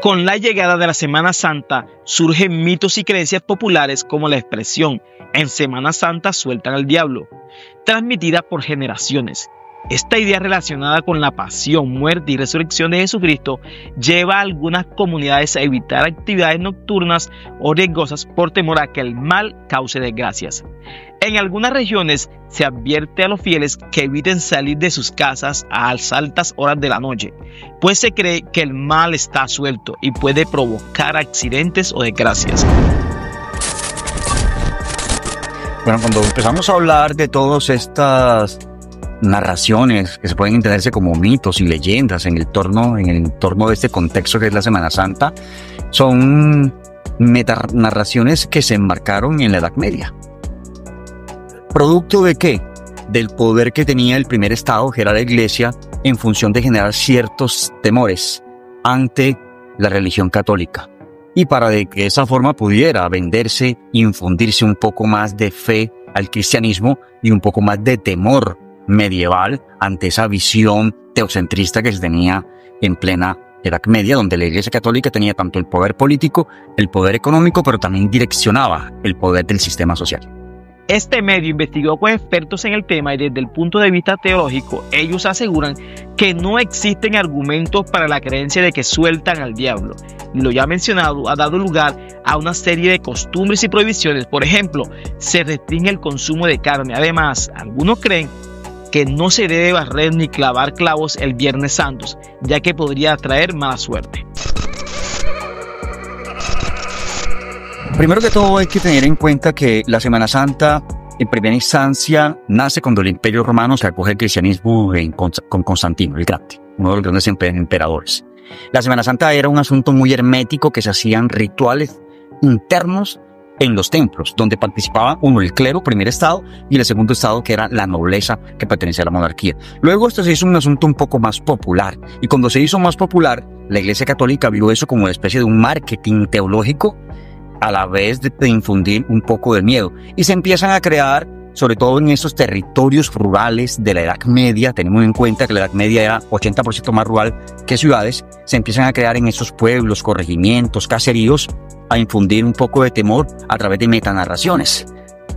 Con la llegada de la Semana Santa surgen mitos y creencias populares como la expresión "en Semana Santa sueltan al diablo", transmitida por generaciones. Esta idea relacionada con la pasión, muerte y resurrección de Jesucristo lleva a algunas comunidades a evitar actividades nocturnas o riesgosas por temor a que el mal cause desgracias. En algunas regiones se advierte a los fieles que eviten salir de sus casas a las altas horas de la noche, pues se cree que el mal está suelto y puede provocar accidentes o desgracias. Bueno, cuando empezamos a hablar de todas estas narraciones que se pueden entenderse como mitos y leyendas en el entorno de este contexto que es la Semana Santa, son metanarraciones que se enmarcaron en la Edad Media. ¿Producto de qué? Del poder que tenía el primer estado, que era la Iglesia, en función de generar ciertos temores ante la religión católica. Y para de que esa forma pudiera venderse, infundirse un poco más de fe al cristianismo y un poco más de temor medieval ante esa visión teocentrista que se tenía en plena Edad Media, donde la Iglesia Católica tenía tanto el poder político, el poder económico, pero también direccionaba el poder del sistema social. Este medio investigó con expertos en el tema y desde el punto de vista teológico, ellos aseguran que no existen argumentos para la creencia de que sueltan al diablo. Lo ya mencionado ha dado lugar a una serie de costumbres y prohibiciones. Por ejemplo, se restringe el consumo de carne. Además, algunos creen que no se debe barrer ni clavar clavos el Viernes Santos, ya que podría traer mala suerte. Primero que todo hay que tener en cuenta que la Semana Santa en primera instancia nace cuando el Imperio Romano se acoge al cristianismo con Constantino el Grande, uno de los grandes emperadores. La Semana Santa era un asunto muy hermético, que se hacían rituales internos en los templos, donde participaba uno, el clero, primer estado, y el segundo estado, que era la nobleza que pertenecía a la monarquía. Luego esto se hizo un asunto un poco más popular, y cuando se hizo más popular, la Iglesia Católica vio eso como una especie de un marketing teológico, a la vez de infundir un poco de miedo. Y se empiezan a crear, sobre todo en esos territorios rurales de la Edad Media, tenemos en cuenta que la Edad Media era 80% más rural que ciudades, se empiezan a crear en esos pueblos, corregimientos, caseríos, a infundir un poco de temor a través de metanarraciones,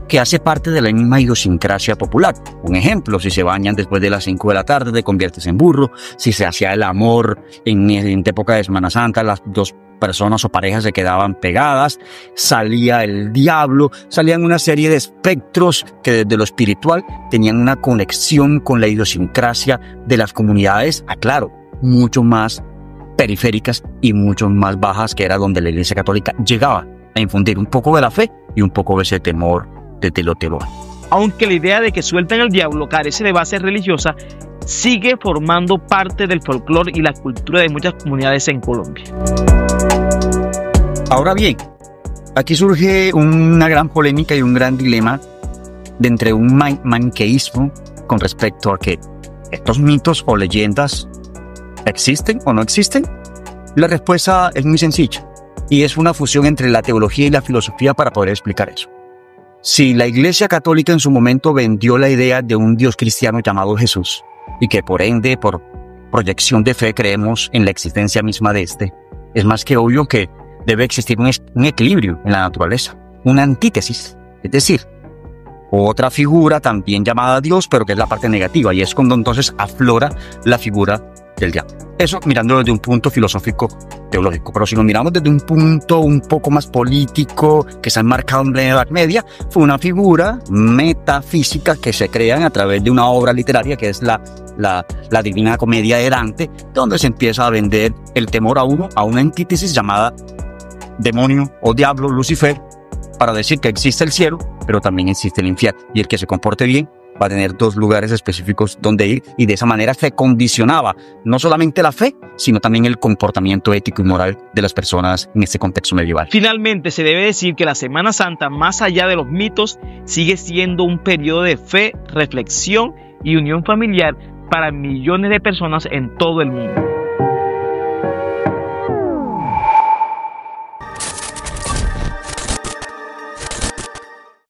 que hace parte de la misma idiosincrasia popular. Un ejemplo, si se bañan después de las 5 de la tarde, te conviertes en burro. Si se hacía el amor en época de Semana Santa, las dos personas o parejas se quedaban pegadas, salía el diablo, salían una serie de espectros que desde lo espiritual tenían una conexión con la idiosincrasia de las comunidades, claro, mucho más periféricas y mucho más bajas, que era donde la Iglesia Católica llegaba a infundir un poco de la fe y un poco de ese temor desde lo teológico. Aunque la idea de que sueltan al diablo carece de base religiosa, sigue formando parte del folclore y la cultura de muchas comunidades en Colombia. Ahora bien, aquí surge una gran polémica y un gran dilema de entre un maniqueísmo con respecto a que estos mitos o leyendas existen o no existen. La respuesta es muy sencilla y es una fusión entre la teología y la filosofía para poder explicar eso. Si la Iglesia Católica en su momento vendió la idea de un Dios cristiano llamado Jesús y que por ende, por proyección de fe, creemos en la existencia misma de este, es más que obvio que debe existir un equilibrio en la naturaleza, una antítesis, es decir, otra figura también llamada Dios, pero que es la parte negativa, y es cuando entonces aflora la figura del diablo. Eso mirándolo desde un punto filosófico teológico, pero si lo miramos desde un punto un poco más político, que se ha enmarcado en la Edad Media, fue una figura metafísica que se crea a través de una obra literaria que es la Divina Comedia de Dante, donde se empieza a vender el temor a una antítesis llamada demonio o diablo, Lucifer, para decir que existe el cielo, pero también existe el infierno, y el que se comporte bien va a tener dos lugares específicos donde ir, y de esa manera se condicionaba no solamente la fe, sino también el comportamiento ético y moral de las personas en este contexto medieval. Finalmente, se debe decir que la Semana Santa, más allá de los mitos, sigue siendo un periodo de fe, reflexión y unión familiar para millones de personas en todo el mundo.